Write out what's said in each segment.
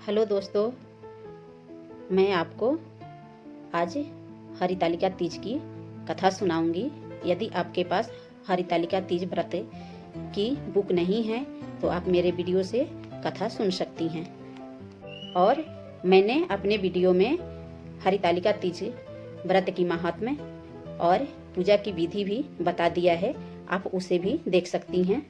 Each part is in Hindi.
हेलो दोस्तों, मैं आपको आज हरितालिका तीज की कथा सुनाऊंगी। यदि आपके पास हरितालिका तीज व्रत की बुक नहीं है तो आप मेरे वीडियो से कथा सुन सकती हैं। और मैंने अपने वीडियो में हरितालिका तीज व्रत की महात्म्य और पूजा की विधि भी बता दिया है, आप उसे भी देख सकती हैं।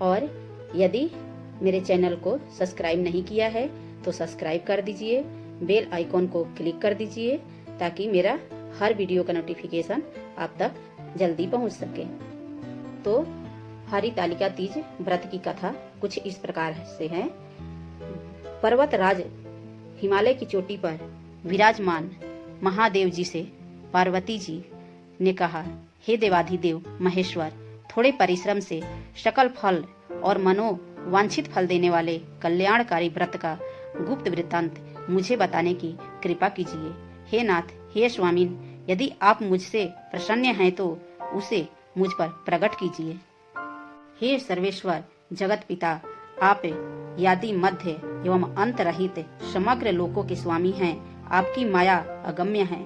और यदि मेरे चैनल को सब्सक्राइब नहीं किया है तो सब्सक्राइब कर दीजिए, बेल आइकॉन को क्लिक कर दीजिए ताकि मेरा हर वीडियो का नोटिफिकेशन आप तक जल्दी पहुंच सके। तो हरितालिका तीज व्रत की कथा कुछ इस प्रकार से है। पर्वत राज हिमालय की चोटी पर विराजमान महादेव जी से पार्वती जी ने कहा, हे देवाधिदेव महेश्वर, थोड़े परिश्रम से सकल फल और मनोवांछित फल देने वाले कल्याणकारी व्रत का गुप्त वृत्तांत मुझे बताने की कृपा कीजिए। हे नाथ, हे स्वामिन, यदि आप मुझसे प्रसन्न हैं तो उसे मुझ पर प्रकट कीजिए। हे सर्वेश्वर जगत पिता, आप यादि मध्य एवं अंत रहित समग्र लोकों के स्वामी हैं। आपकी माया अगम्य है।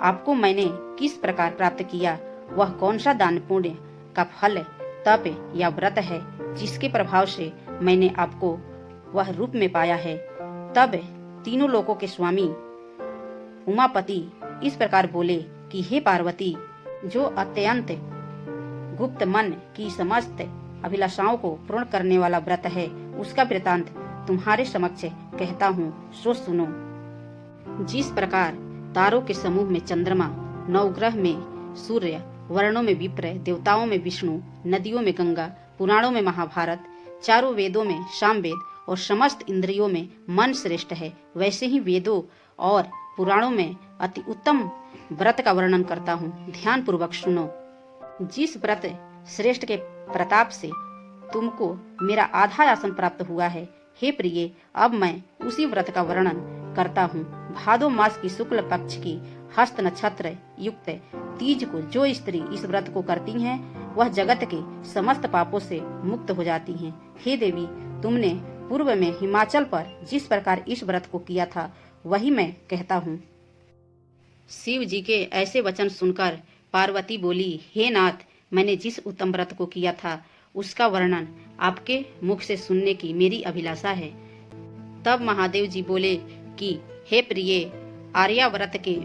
आपको मैंने किस प्रकार प्राप्त किया, वह कौन सा दान पुण्य का फल तप या व्रत है जिसके प्रभाव से मैंने आपको वह रूप में पाया है। तब तीनों लोकों के स्वामी उमापति इस प्रकार बोले कि हे पार्वती, जो अत्यंत गुप्त मन की समस्त अभिलाषाओं को पूर्ण करने वाला व्रत है, उसका वृतांत तुम्हारे समक्ष कहता हूँ, सो सुनो। जिस प्रकार तारों के समूह में चंद्रमा, नवग्रह में सूर्य, वर्णों में विप्र, देवताओं में विष्णु, नदियों में गंगा, पुराणों में महाभारत, चारों वेदों में सामवेद और समस्त इंद्रियों में मन श्रेष्ठ है, वैसे ही वेदों और पुराणों में अति उत्तम व्रत का वर्णन करता हूँ। ध्यान पूर्वक सुनो। जिस व्रत श्रेष्ठ के प्रताप से तुमको मेरा आधा आसन प्राप्त हुआ है, हे प्रिय, अब मैं उसी व्रत का वर्णन करता हूँ। भादो मास की शुक्ल पक्ष की हस्त नक्षत्र युक्त तीज को जो स्त्री इस व्रत को करती हैं, वह जगत के समस्त पापों से मुक्त हो जाती हैं। हे देवी, तुमने पूर्व में हिमाचल पर जिस प्रकार इस व्रत को किया था, वही मैं कहता हूँ। शिव जी के ऐसे वचन सुनकर पार्वती बोली, हे नाथ, मैंने जिस उत्तम व्रत को किया था उसका वर्णन आपके मुख से सुनने की मेरी अभिलाषा है। तब महादेव जी बोले कि हे प्रिय, आर्याव्रत के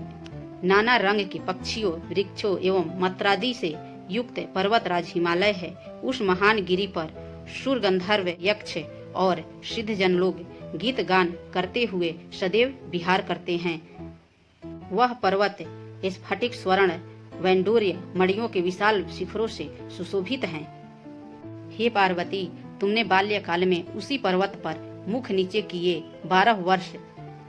नाना रंग के पक्षियों, वृक्षों एवं मत्रादि से युक्त पर्वतराज हिमालय है। उस महान गिरि पर सुर, गंधर्व, यक्ष और सिद्ध जन लोग गीत गान करते हुए सदैव विहार करते हैं। वह पर्वत स्फटिक, स्वर्ण, वैंडूर्य मणियों के विशाल शिखरों से सुशोभित हैं। हे पार्वती, तुमने बाल्यकाल में उसी पर्वत पर मुख नीचे किए 12 वर्ष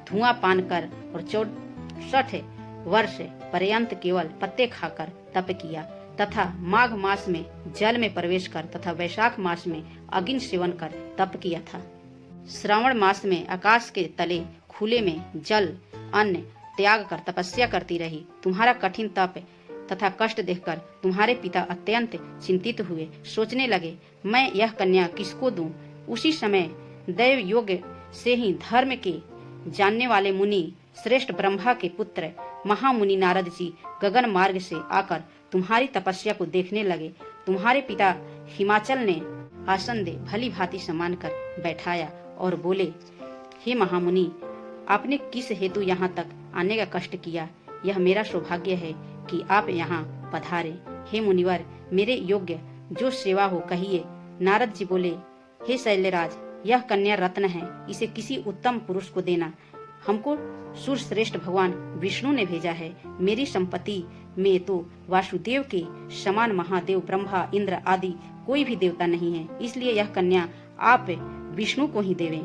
धुआं पान कर और 64 वर्ष पर्यंत केवल पत्ते खाकर तप किया तथा माघ मास में जल में प्रवेश कर तथा वैशाख मास में अग्नि सेवन कर तप किया था। श्रावण मास में आकाश के तले खुले में जल अन्न त्याग कर तपस्या करती रही। तुम्हारा कठिन तप तथा कष्ट देखकर तुम्हारे पिता अत्यंत चिंतित हुए। सोचने लगे, मैं यह कन्या किसको दूं? उसी समय दैव योग से ही धर्म के जानने वाले मुनि श्रेष्ठ ब्रह्मा के पुत्र महामुनि नारद जी गगन मार्ग से आकर तुम्हारी तपस्या को देखने लगे। तुम्हारे पिता हिमाचल ने आसन दे भली भांति सम्मान कर बैठाया और बोले, हे महामुनि, आपने किस हेतु यहाँ तक आने का कष्ट किया? यह मेरा सौभाग्य है कि आप यहाँ पधारे। हे मुनिवर, मेरे योग्य जो सेवा हो कहिए। नारद जी बोले, हे शैलराज, यह कन्या रत्न है, इसे किसी उत्तम पुरुष को देना। हमको सुरश्रेष्ठ भगवान विष्णु ने भेजा है। मेरी संपत्ति में तो वासुदेव के समान महादेव, ब्रह्मा, इंद्र आदि कोई भी देवता नहीं है, इसलिए यह कन्या आप विष्णु को ही देवें।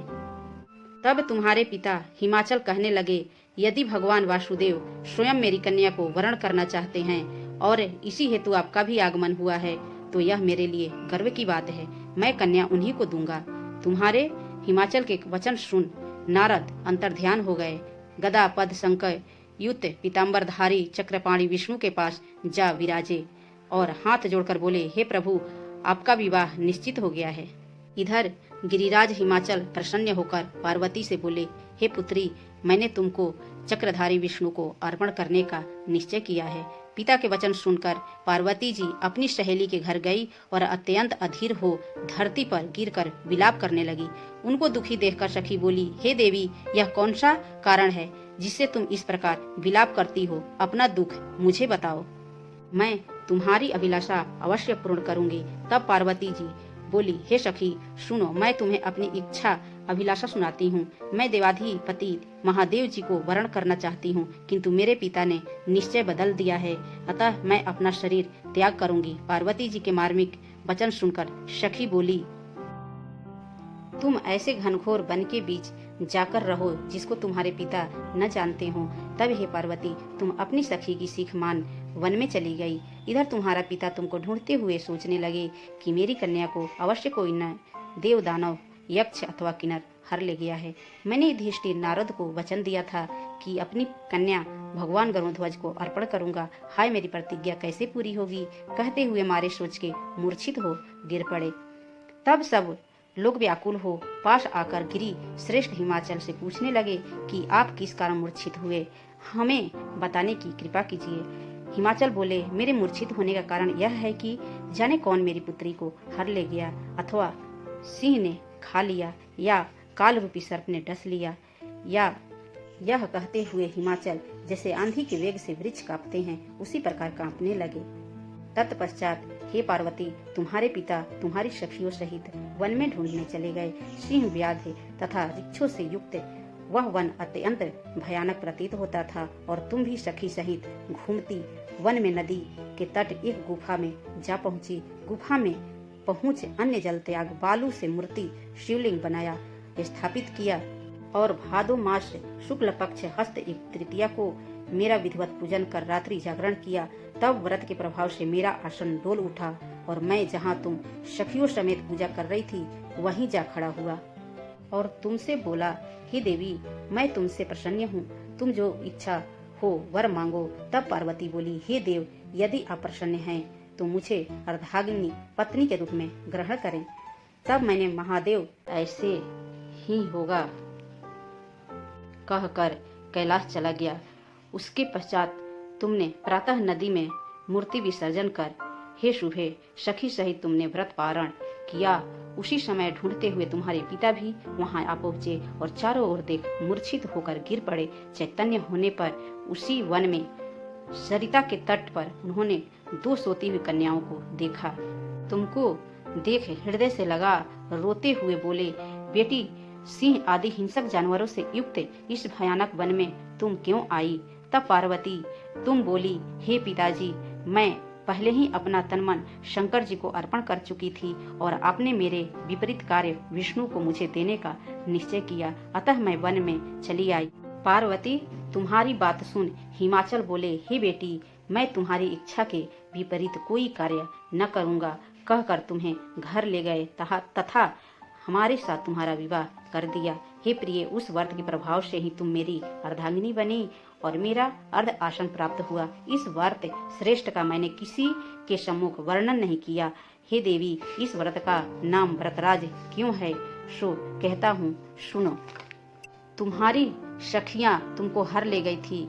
तब तुम्हारे पिता हिमाचल कहने लगे, यदि भगवान वासुदेव स्वयं मेरी कन्या को वरण करना चाहते हैं और इसी हेतु आपका भी आगमन हुआ है, तो यह मेरे लिए गर्व की बात है। मैं कन्या उन्हीं को दूंगा। तुम्हारे हिमाचल के वचन सुन नारद अंतर्ध्यान हो गए। गदा पद शंकर युक्त पीताम्बरधारी चक्रपाणी विष्णु के पास जा विराजे और हाथ जोड़कर बोले, हे प्रभु, आपका विवाह निश्चित हो गया है। इधर गिरिराज हिमाचल प्रसन्न होकर पार्वती से बोले, हे पुत्री, मैंने तुमको चक्रधारी विष्णु को अर्पण करने का निश्चय किया है। पिता के वचन सुनकर पार्वती जी अपनी सहेली के घर गई और अत्यंत अधीर हो धरती पर गिरकर विलाप करने लगी। उनको दुखी देखकर सखी बोली, हे देवी, यह कौन सा कारण है जिससे तुम इस प्रकार विलाप करती हो? अपना दुख मुझे बताओ, मैं तुम्हारी अभिलाषा अवश्य पूर्ण करूंगी। तब पार्वती जी बोली, हे सखी सुनो, मैं तुम्हें अपनी इच्छा अभिलाषा सुनाती हूँ। मैं देवाधिपति महादेव जी को वरण करना चाहती हूँ, किंतु मेरे पिता ने निश्चय बदल दिया है, अतः मैं अपना शरीर त्याग करूंगी। पार्वती जी के मार्मिक वचन सुनकर सखी बोली, तुम ऐसे घनघोर वन के बीच जाकर रहो जिसको तुम्हारे पिता न जानते हो। तब हे पार्वती, तुम अपनी सखी की सीख मान वन में चली गई। इधर तुम्हारा पिता तुमको ढूंढते हुए सोचने लगे कि मेरी कन्या को अवश्य कोई न देव, दानव, यक्ष अथवा किन्नर हर ले गया है। मैंने युधिष्ठिर नारद को वचन दिया था कि अपनी कन्या भगवान गरुड़ध्वज को अर्पण करूंगा। हाय, मेरी प्रतिज्ञा कैसे पूरी होगी? कहते हुए मारे सोच के मूर्छित हो गिर पड़े। तब सब लोग व्याकुल हो पास आकर गिरी श्रेष्ठ हिमाचल से पूछने लगे कि आप किस कारण मूर्छित हुए, हमें बताने की कृपा कीजिए। हिमाचल बोले, मेरे मूर्छित होने का कारण यह है कि जाने कौन मेरी पुत्री को हर ले गया, अथवा सिंह ने खा लिया या काल रूपी सर्प ने डस लिया। या यह कहते हुए हिमाचल जैसे आंधी के वेग से वृक्ष कांपते हैं उसी प्रकार कांपने लगे। तत्पश्चात हे पार्वती, तुम्हारे पिता तुम्हारी सखियों सहित वन में ढूंढने चले गए। सिंह, व्याध तथा वृक्षों से युक्त वह वन अत्यंत भयानक प्रतीत होता था और तुम भी सखी सहित घूमती वन में नदी के तट एक गुफा में जा पहुंची। गुफा में पहुंच अन्य जल त्याग बालू से मूर्ति शिवलिंग बनाया स्थापित किया और भादो मास शुक्ल पक्ष हस्त एक तृतीया को मेरा विधिवत पूजन कर रात्रि जागरण किया। तब व्रत के प्रभाव से मेरा आसन डोल उठा और मैं जहाँ तुम सखियों समेत पूजा कर रही थी वहीं जा खड़ा हुआ और तुमसे बोला, हे देवी, मैं तुमसे प्रसन्न हूँ, तुम जो इच्छा हो वर मांगो। तब पार्वती बोली, हे देव, यदि आप प्रसन्न हैं तो मुझे अर्धांगिनी पत्नी के रूप में ग्रहण करें। तब मैंने महादेव ऐसे ही होगा कहकर कैलाश चला गया। उसके पश्चात तुमने प्रातः नदी में मूर्ति विसर्जन कर हे शुभे सखी सहित तुमने व्रत पारण किया। उसी समय ढूंढते हुए तुम्हारे पिता भी वहां आ पहुँचे और चारों ओर देख मूर्छित होकर गिर पड़े। चैतन्य होने पर उसी वन में सरिता के तट पर उन्होंने 2 सोती हुई कन्याओं को देखा। तुमको देख हृदय से लगा, रोते हुए बोले, बेटी, सिंह आदि हिंसक जानवरों से युक्त इस भयानक वन में तुम क्यों आई? तब पार्वती तुम बोली, हे पिताजी, मैं पहले ही अपना तन मन शंकर जी को अर्पण कर चुकी थी और आपने मेरे विपरीत कार्य विष्णु को मुझे देने का निश्चय किया, अतः मैं वन में चली आई। पार्वती तुम्हारी बात सुन हिमाचल बोले, हे बेटी, मैं तुम्हारी इच्छा के विपरीत कोई कार्य न करूँगा कहकर तुम्हें घर ले गए तथा हमारे साथ तुम्हारा विवाह कर दिया। हे प्रिय, उस व्रत के प्रभाव से ही तुम मेरी अर्धांगिनी बनी और मेरा अर्ध आसन प्राप्त हुआ। इस व्रत श्रेष्ठ का मैंने किसी के सम्मुख वर्णन नहीं किया। हे देवी, इस व्रत का नाम व्रतराज क्यों है सो कहता हूँ, सुनो। तुम्हारी सखियां तुमको हर ले गई थी,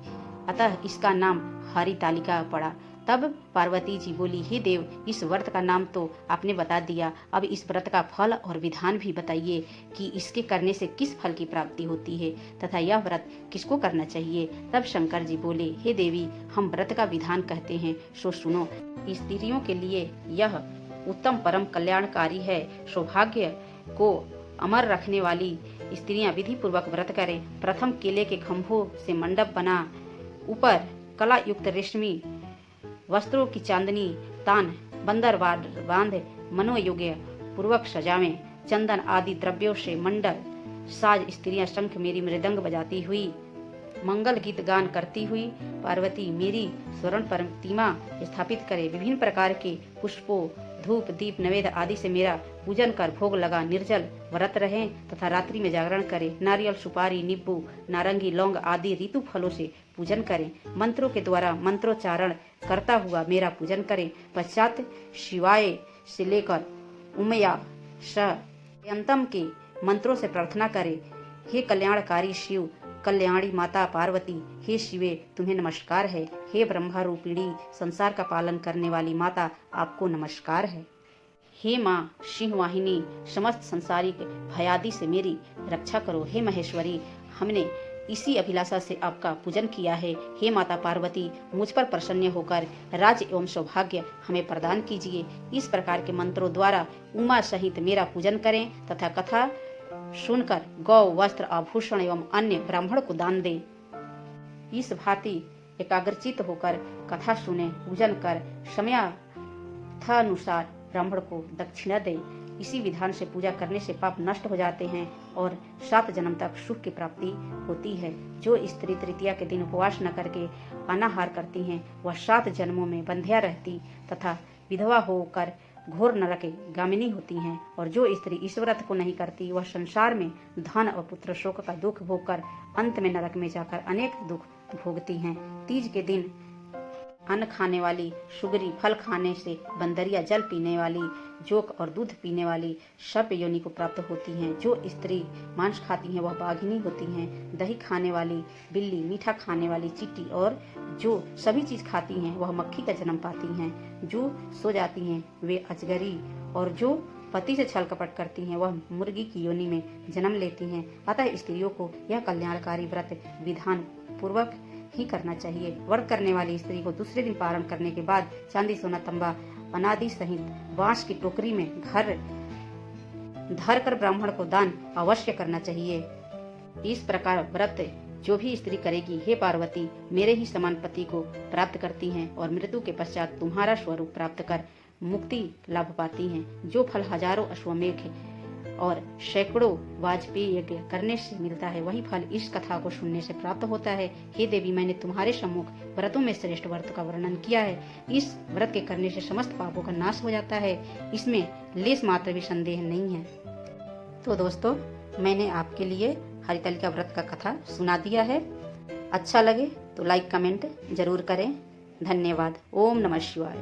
अतः इसका नाम हरितालिका पड़ा। तब पार्वती जी बोली, हे देव, इस व्रत का नाम तो आपने बता दिया, अब इस व्रत का फल और विधान भी बताइए कि इसके करने से किस फल की प्राप्ति होती है तथा यह व्रत किसको करना चाहिए। तब शंकर जी बोले, हे देवी, हम व्रत का विधान कहते हैं सो सुनो। स्त्रियों के लिए यह उत्तम परम कल्याणकारी है। सौभाग्य को अमर रखने वाली स्त्रियां विधि पूर्वक व्रत करें। प्रथम केले के खंभों से मंडप बना, ऊपर कला युक्त रेशमी वस्त्रों की चांदनी तान बंदर बांध मनोयोग्य पूर्वक सजावें। चंदन आदि द्रव्यों से मंडल साज स्त्रियां शंख मेरी मृदंग बजाती हुई मंगल गीत गान करती हुई पार्वती मेरी स्वर्ण प्रतिमा स्थापित करे। विभिन्न प्रकार के पुष्पों, धूप, दीप, नैवेद्य आदि से मेरा पूजन कर भोग लगा निर्जल व्रत रहे तथा रात्रि में जागरण करे। नारियल, सुपारी, नींबू, नारंगी, लौंग आदि ऋतु फलों से पूजन करें। मंत्रों के द्वारा मंत्रोच्चारण करता हुआ मेरा पूजन करें। पश्चात शिवाय से लेकर उमया स अंतम के मंत्रों से प्रार्थना करें। हे कल्याणकारी शिव, कल्याणी माता पार्वती, हे शिवे तुम्हें नमस्कार है। हे ब्रह्मा रूपिणी संसार का पालन करने वाली माता, आपको नमस्कार है। हे माँ सिंहवाहिनी, समस्त संसारिक भयादि से मेरी रक्षा करो। हे महेश्वरी, हमने इसी अभिलाषा से आपका पूजन किया है। हे माता पार्वती, मुझ पर प्रसन्न होकर राज्य एवं सौभाग्य हमें प्रदान कीजिए। इस प्रकार के मंत्रों द्वारा उमा सहित मेरा पूजन करें तथा कथा सुनकर गौ, वस्त्र, आभूषण एवं अन्य ब्राह्मण को दान दें। इस भांति एकाग्रचित होकर कथा सुने, पूजन कर समयानुसार ब्राह्मण को दक्षिणा दें। इसी विधान से पूजा करने से पाप नष्ट हो जाते हैं और 7 जन्म तक सुख की प्राप्ति होती है। जो स्त्री तृतीया के दिन उपवास न करके अनाहार करती हैं, वह 7 जन्मों में बंध्या रहती तथा विधवा होकर घोर नरक गामिनी होती हैं। और जो स्त्री इस व्रत को नहीं करती, वह संसार में धन और पुत्र शोक का दुख भोगकर अंत में नरक में जाकर अनेक दुख भोगती हैं। तीज के दिन अन्न खाने वाली सुगरी, फल खाने से बंदरिया, जल पीने वाली जोक और दूध पीने वाली सर्प योनि को प्राप्त होती हैं। जो स्त्री मांस खाती हैं, वह बाघिनी होती हैं। दही खाने वाली बिल्ली, मीठा खाने वाली चींटी और जो सभी चीज खाती हैं, वह मक्खी का जन्म पाती हैं। जो सो जाती हैं, वे अजगरी, और जो पति से छल कपट करती हैं, वह मुर्गी की योनि में जन्म लेती हैं। अतः स्त्रियों को यह कल्याणकारी व्रत विधान पूर्वक ही करना चाहिए। व्रत करने वाली स्त्री को दूसरे दिन पारण करने के बाद चांदी, सोना, तांबा, अनादि सहित बांस की टोकरी में घर धर कर ब्राह्मण को दान अवश्य करना चाहिए। इस प्रकार व्रत जो भी स्त्री करेगी, हे पार्वती, मेरे ही समान पति को प्राप्त करती हैं और मृत्यु के पश्चात तुम्हारा स्वरूप प्राप्त कर मुक्ति लाभ पाती हैं। जो फल हजारों अश्वमेघ और सैकड़ों वाजपेयी यज्ञ करने से मिलता है, वही फल इस कथा को सुनने से प्राप्त होता है। हे देवी, मैंने तुम्हारे सम्मुख व्रतों में श्रेष्ठ व्रत का वर्णन किया है। इस व्रत के करने से समस्त पापों का नाश हो जाता है। इसमें लेस मात्र भी संदेह नहीं है। तो दोस्तों, मैंने आपके लिए हरितालिका व्रत का कथा सुना दिया है। अच्छा लगे तो लाइक कमेंट जरूर करें। धन्यवाद। ओम नमः शिवाय।